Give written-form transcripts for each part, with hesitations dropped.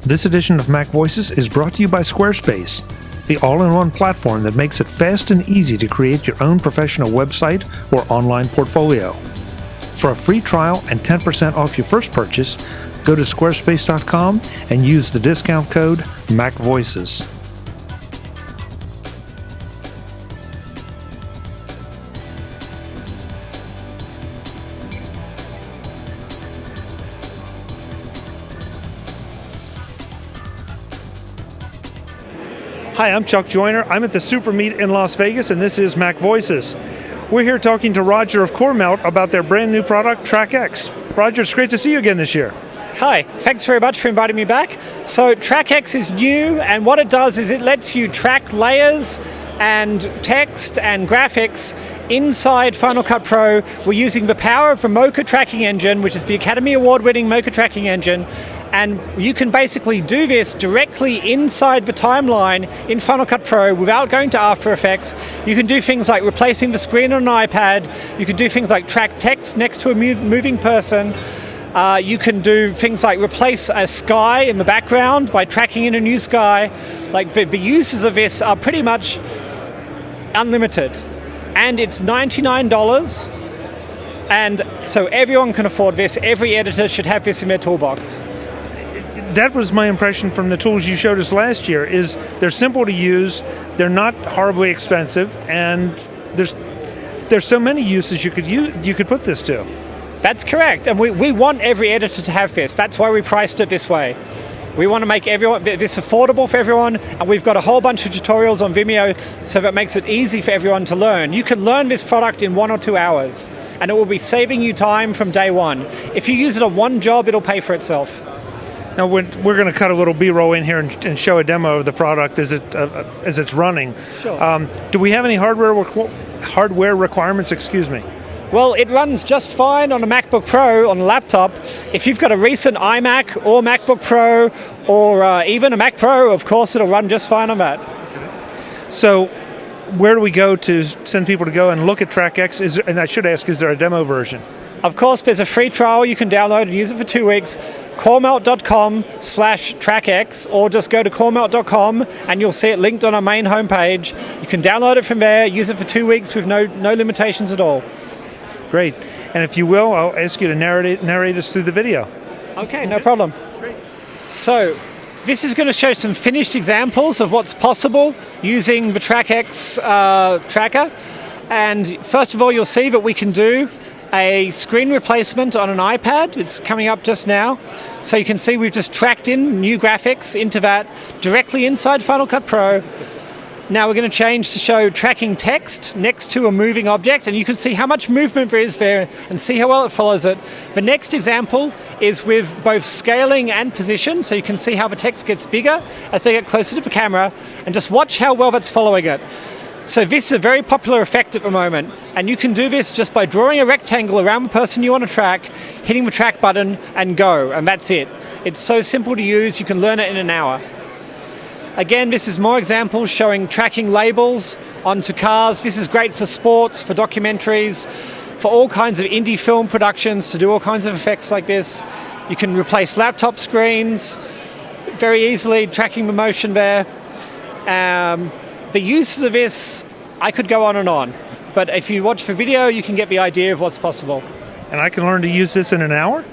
This edition of MacVoices is brought to you by Squarespace, the all-in-one platform that makes it fast and easy to create your own professional website or online portfolio. For a free trial and 10% off your first purchase, go to squarespace.com and use the discount code MacVoices. Hi, I'm Chuck Joyner. I'm at the SuperMeet in Las Vegas, and this is MacVoices. We're here talking to Roger of CoreMelt about their brand new product, TrackX. Roger, it's great to see you again this year. Hi, thanks very much for inviting me back. So TrackX is new, and what it does is it lets you track layers and text and graphics inside Final Cut Pro. We're using the power of the Mocha tracking engine, which is the Academy Award-winning Mocha tracking engine, and you can basically do this directly inside the timeline in Final Cut Pro without going to After Effects. You can do things like replacing the screen on an iPad. You can do things like track text next to a moving person. You can do things like replace a sky in the background by tracking in a new sky. Like the uses of this are pretty much unlimited. And it's $99. And so everyone can afford this. Every editor should have this in their toolbox. That was my impression from the tools you showed us last year, is they're simple to use, they're not horribly expensive, and there's so many uses you could put this to. That's correct, and we want every editor to have this. That's why we priced it this way. We want to make this affordable for everyone, and we've got a whole bunch of tutorials on Vimeo so that it makes it easy for everyone to learn. You can learn this product in 1 or 2 hours, and it will be saving you time from day one. If you use it on one job, it'll pay for itself. Now we're going to cut a little B-roll in here and show a demo of the product as it's running. Sure. Do we have any hardware requirements? Excuse me. Well, it runs just fine on a MacBook Pro on a laptop. If you've got a recent iMac or MacBook Pro or even a Mac Pro, of course it'll run just fine on that. So where do we go to send people to go and look at TrackX? And I should ask, is there a demo version? Of course, there's a free trial you can download and use it for 2 weeks. CoreMelt.com/TrackX, or just go to CoreMelt.com and you'll see it linked on our main homepage. You can download it from there, use it for 2 weeks with no limitations at all. Great. And if you will, I'll ask you to narrate us through the video. Okay, no problem. Great. So, this is going to show some finished examples of what's possible using the TrackX tracker. And first of all, you'll see that we can do a screen replacement on an iPad. It's coming up just now. So you can see we've just tracked in new graphics into that directly inside Final Cut Pro. Now we're going to change to show tracking text next to a moving object, and you can see how much movement there is there and see how well it follows it. The next example is with both scaling and position, so you can see how the text gets bigger as they get closer to the camera, and just watch how well that's following it. So this is a very popular effect at the moment, and you can do this just by drawing a rectangle around the person you want to track, hitting the track button, and go, and that's it. It's so simple to use, you can learn it in an hour. Again, this is more examples showing tracking labels onto cars. This is great for sports, for documentaries, for all kinds of indie film productions, to do all kinds of effects like this. You can replace laptop screens very easily, tracking the motion there. The uses of this, I could go on, but if you watch the video, you can get the idea of what's possible. And I can learn to use this in an hour?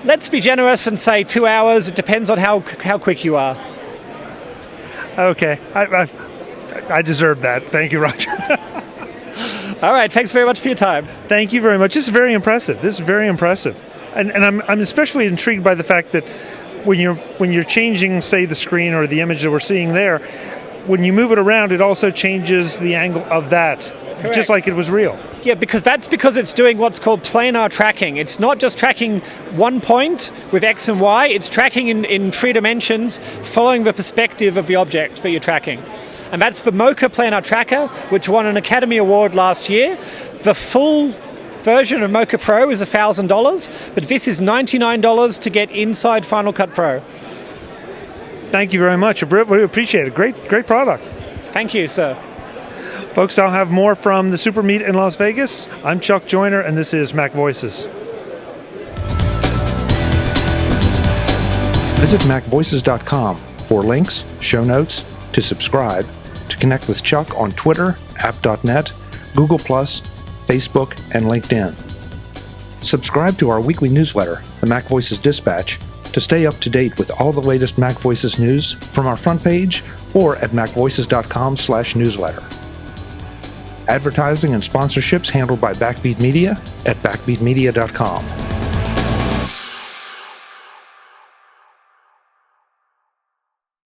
Let's be generous and say 2 hours. It depends on how quick you are. Okay, I deserve that. Thank you, Roger. All right, thanks very much for your time. Thank you very much. This is very impressive. And I'm especially intrigued by the fact that when you're changing, say, the screen or the image that we're seeing there, when you move it around, it also changes the angle of that. Correct. Just like it was real. Yeah, because it's doing what's called planar tracking. It's not just tracking one point with X and Y, it's tracking in 3 dimensions, following the perspective of the object that you're tracking. And that's the Mocha Planar Tracker, which won an Academy Award last year. The full version of Mocha Pro is $1,000, but this is $99 to get inside Final Cut Pro. Thank you very much. We appreciate it. Great product. Thank you, sir. Folks, I'll have more from the SuperMeet in Las Vegas. I'm Chuck Joyner, and this is MacVoices. Visit MacVoices.com for links, show notes, to subscribe, to connect with Chuck on Twitter, app.net, Google+, Facebook, and LinkedIn. Subscribe to our weekly newsletter, the MacVoices Dispatch, to stay up to date with all the latest MacVoices news from our front page or at MacVoices.com/newsletter. Advertising and sponsorships handled by Backbeat Media at BackbeatMedia.com.